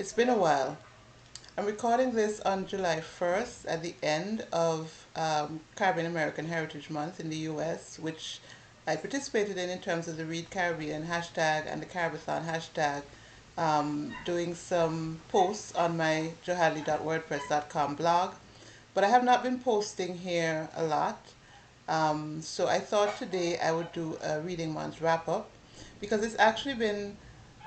It's been a while. I'm recording this on July 1st at the end of Caribbean American Heritage Month in the US, which I participated in terms of the Read Caribbean hashtag and the Caribathon hashtag, doing some posts on my johadley.wordpress.com blog. But I have not been posting here a lot. So I thought today I would do a reading month wrap up because it's actually been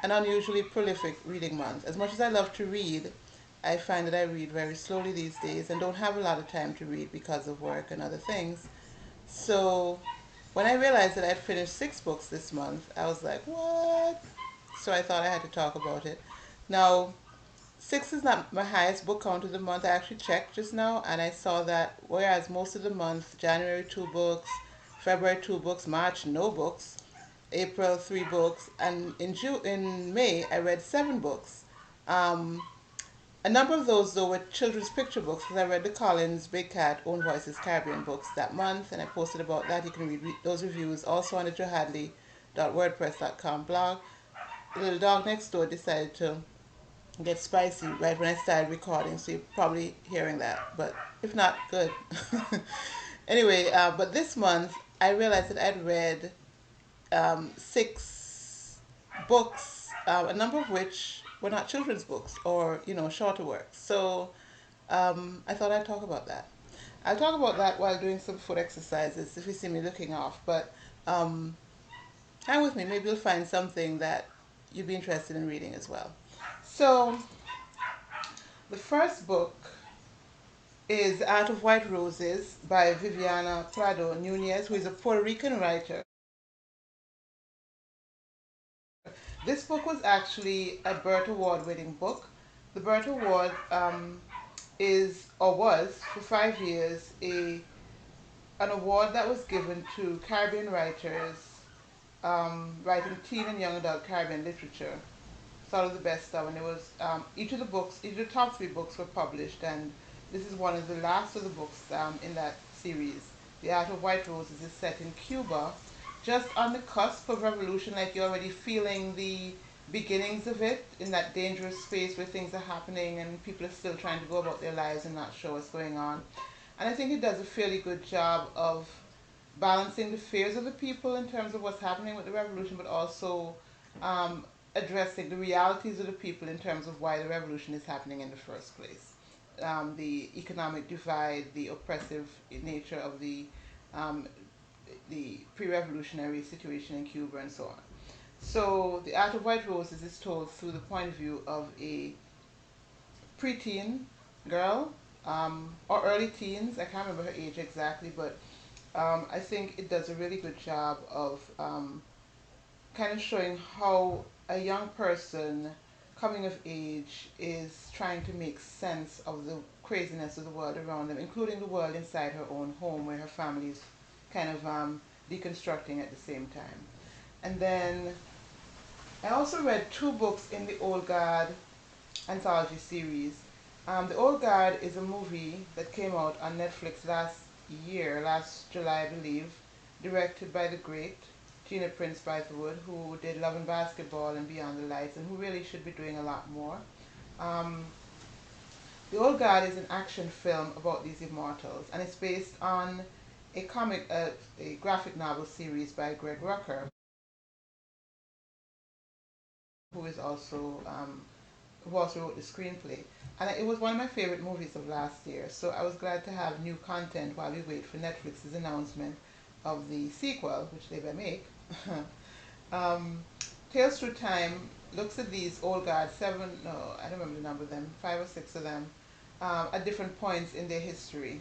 an unusually prolific reading month. As much as I love to read, I find that I read very slowly these days and don't have a lot of time to read because of work and other things. So when I realized that I'd finished 6 books this month, I was like, what? So I thought I had to talk about it. Now, 6 is not my highest book count of the month. I actually checked just now and I saw that whereas most of the month, January 2 books, February 2 books, March no books, April 3 books, and in May I read 7 books. Um, a number of those though were children's picture books because I read the Collins Big Cat Own Voices Caribbean books that month and I posted about that. You can read those reviews also on the johadley.wordpress.com blog. The little dog next door decided to get spicy right when I started recording, so you're probably hearing that. But if not, good. Anyway, but this month I realized that I'd read 6 books, a number of which were not children's books or shorter works. So I thought I'd talk about that. I'll talk about that while doing some foot exercises if you see me looking off. But um, hang with me. Maybe you'll find something that you'd be interested in reading as well. So the first book is Art of White Roses by Viviana Prado Nunez, who is a Puerto Rican writer. This book was actually a Burt Award winning book. The Burt Award is, or was, for 5 years, an award that was given to Caribbean writers writing teen and young adult Caribbean literature. Sort of the best of, and it was each of the books, each of the top 3 books were published, and this is one of the last of the books in that series. The Art of White Roses is set in Cuba, just on the cusp of revolution, like you're already feeling the beginnings of it in that dangerous space where things are happening and people are still trying to go about their lives and not sure what's going on. And I think it does a fairly good job of balancing the fears of the people in terms of what's happening with the revolution, but also um, addressing the realities of the people in terms of why the revolution is happening in the first place. The economic divide, the oppressive nature of the pre-revolutionary situation in Cuba, and so on. So, The Art of White Roses is told through the point of view of a preteen girl, or early teens. I can't remember her age exactly, but I think it does a really good job of kind of showing how a young person coming of age is trying to make sense of the craziness of the world around them, including the world inside her own home where her family is kind of deconstructing at the same time. And then I also read 2 books in the Old Guard anthology series. The Old Guard is a movie that came out on Netflix last July, I believe, directed by the great Gina Prince Bythewood, who did Love and Basketball and Beyond the Lights, and who really should be doing a lot more. Um, the Old Guard is an action film about these immortals, and it's based on a graphic novel series by Greg Rucker, who is also who also wrote the screenplay. And it was one of my favorite movies of last year, so I was glad to have new content while we wait for Netflix's announcement of the sequel, which they may make. um, Tales Through Time looks at these old guys, no, I don't remember the number of them, 5 or 6 of them, at different points in their history.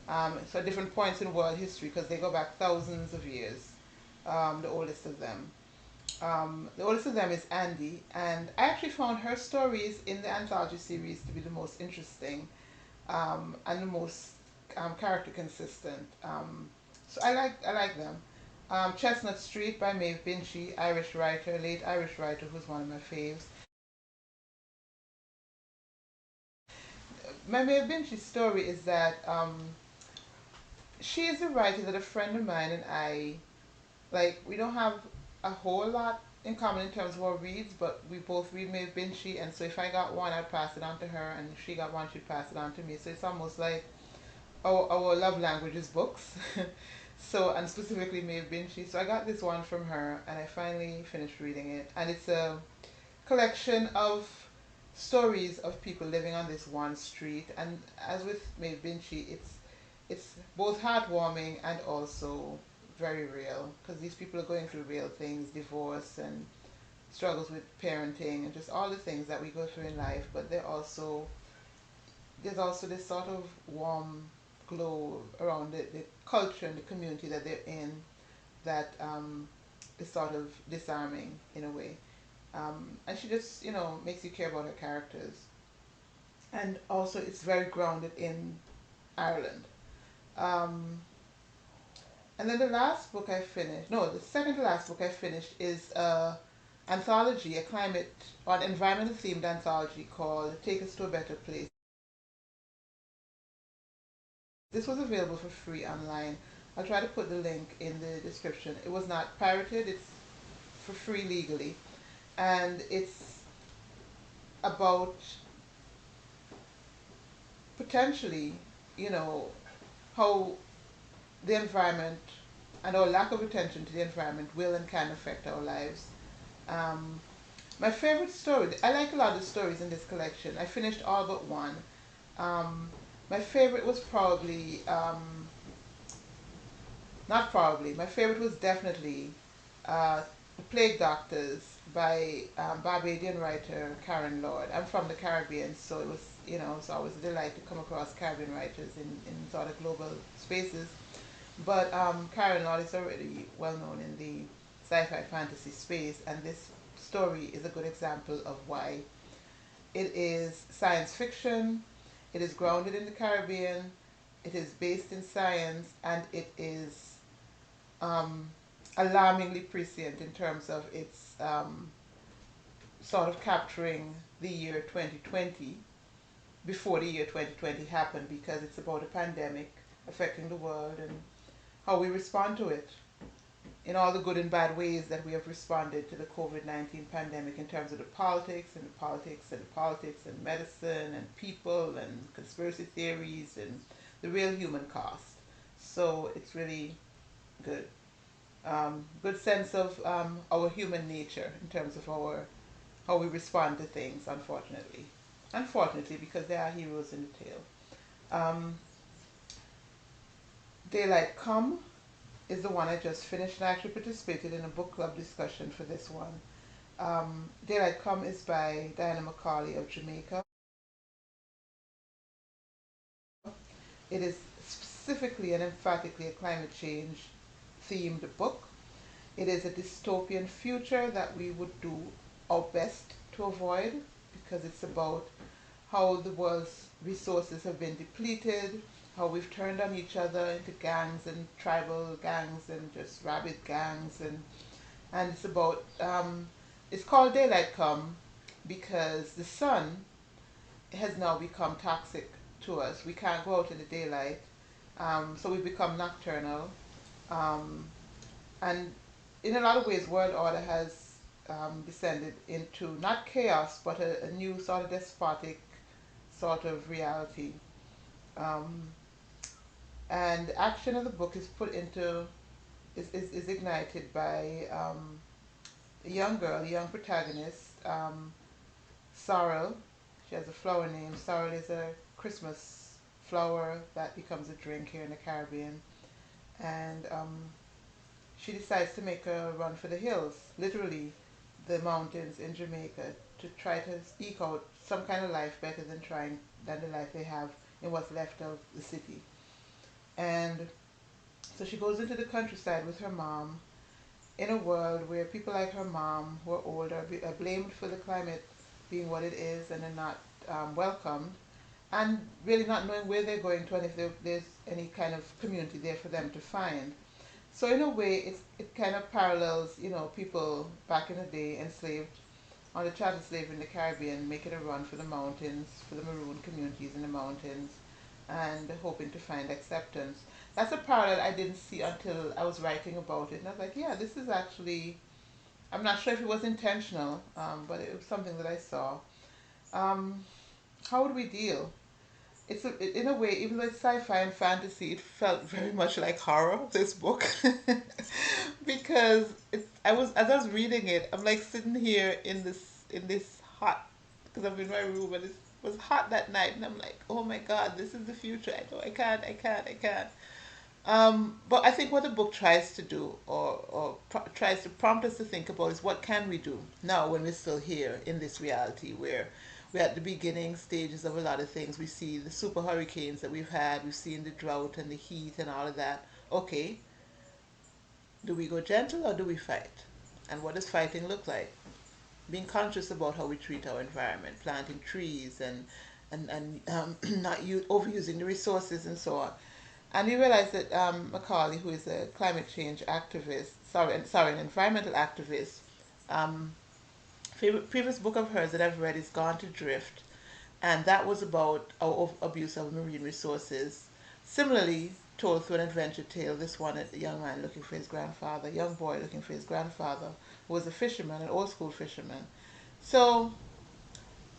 So at different points in world history, because they go back thousands of years, the oldest of them. The oldest of them is Andy, and I actually found her stories in the anthology series to be the most interesting and the most character consistent. So I like them. Chestnut Street by Maeve Binchy, Irish writer, late Irish writer, who's one of my faves. My Maeve Binchy story is that she is a writer that a friend of mine and I like. We don't have a whole lot in common in terms of our reads, but we both read Maeve Binchy, and so if I got one, I'd pass it on to her, and if she got one, she'd pass it on to me. So it's almost like our love language is books. So, and specifically Maeve Binchy. So I got this one from her, and I finally finished reading it, and it's a collection of stories of people living on this one street. And as with Maeve Binchy, it's both heartwarming and also very real, because these people are going through real things, divorce and struggles with parenting and just all the things that we go through in life. But there's also this sort of warm glow around the culture and the community that they're in that is sort of disarming in a way. And she just, makes you care about her characters. And also, it's very grounded in Ireland. Um, and then the last book I finished, no, the second to last book I finished is anthology, a climate or an environmental themed anthology called Take Us to a Better Place. This was available for free online. I'll try to put the link in the description. It was not pirated, it's for free legally. And it's about potentially, you know, how the environment and our lack of attention to the environment will and can affect our lives. Um, my favorite story, I like a lot of the stories in this collection. I finished all but one. Um, my favorite was probably, not probably, my favorite was definitely The Plague Doctors by Barbadian writer Karen Lord. I'm from the Caribbean, so it's always a delight to come across Caribbean writers in sort of global spaces. But Karen Lord is already well known in the sci-fi fantasy space, and this story is a good example of why. It is science fiction, it is grounded in the Caribbean, it is based in science, and it is um, alarmingly prescient in terms of its sort of capturing the year 2020 before the year 2020 happened, because it's about a pandemic affecting the world and how we respond to it in all the good and bad ways that we have responded to the COVID-19 pandemic in terms of the politics and the politics and the politics and medicine and people and conspiracy theories and the real human cost. So it's really good. Good sense of our human nature in terms of our how we respond to things. Unfortunately, because there are heroes in the tale. Um, Daylight Come is the one I just finished, and I actually participated in a book club discussion for this one. Daylight Come is by Diana McCauley of Jamaica. It is specifically and emphatically a climate change themed book. It is a dystopian future that we would do our best to avoid, because it's about how the world's resources have been depleted, how we've turned on each other into gangs and tribal gangs and just rabid gangs, and it's about it's called Daylight Come because the sun has now become toxic to us. We can't go out in the daylight, so we've become nocturnal. Um, and in a lot of ways, world order has descended into not chaos, but a new sort of despotic sort of reality. Um, and the action of the book is put into is ignited by a young girl, a young protagonist, Sorrel. She has a flower name. Sorrel is a Christmas flower that becomes a drink here in the Caribbean, and she decides to make a run for the hills, literally the mountains in Jamaica, to try to eke out some kind of life better than the life they have in what's left of the city. And so she goes into the countryside with her mom in a world where people like her mom, who are older, are blamed for the climate being what it is and are not welcomed, and really not knowing where they're going to and if there's any kind of community there for them to find. So in a way, it kind of parallels, people back in the day enslaved on the chattel slave in the Caribbean, making a run for the mountains, for the maroon communities in the mountains, and hoping to find acceptance. That's a parallel I didn't see until I was writing about it, and I was like, yeah, this is actually I'm not sure if it was intentional, but it was something that I saw. Um, how would we deal? In a way, even though it's sci-fi and fantasy, it felt very much like horror. This book, because I was as I was reading it, I'm like sitting here in this hot, because I'm in my room and it was hot that night, and I'm like, oh my God, this is the future. I know I can't. But I think what the book tries to do, or tries to prompt us to think about, is what can we do now when we're still here in this reality where we're at the beginning stages of a lot of things. We see the super hurricanes that we've had, we've seen the drought and the heat and all of that. Okay, do we go gentle or do we fight? And what does fighting look like? Being conscious about how we treat our environment, planting trees and not overusing the resources and so on. And we realized that Macaulay, who is a climate change activist, sorry, an environmental activist, um, previous book of hers that I've read is Gone to Drift, and that was about our abuse of marine resources. Similarly, told through an adventure tale, this one a young man looking for his grandfather, a young boy looking for his grandfather, who was a fisherman, an old school fisherman. So,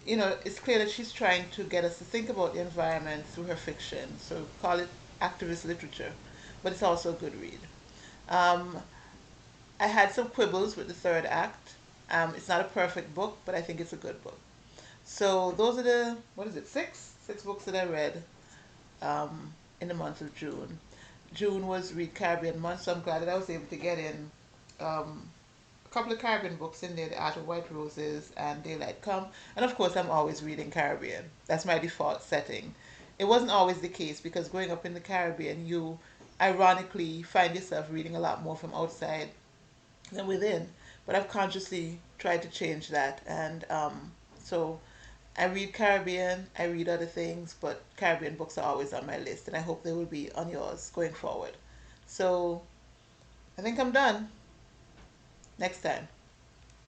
it's clear that she's trying to get us to think about the environment through her fiction. So call it activist literature, but it's also a good read. Um, I had some quibbles with the third act. It's not a perfect book, but I think it's a good book. So those are the, what is it, six books that I read in the month of June. June was Read Caribbean month, so I'm glad that I was able to get in um, a couple of Caribbean books in there, The Art of White Roses and Daylight Come. And of course, I'm always reading Caribbean. That's my default setting. It wasn't always the case because growing up in the Caribbean, you ironically find yourself reading a lot more from outside than within. But I've consciously tried to change that. And so I read Caribbean, I read other things, but Caribbean books are always on my list, and I hope they will be on yours going forward. So I think I'm done. Next time.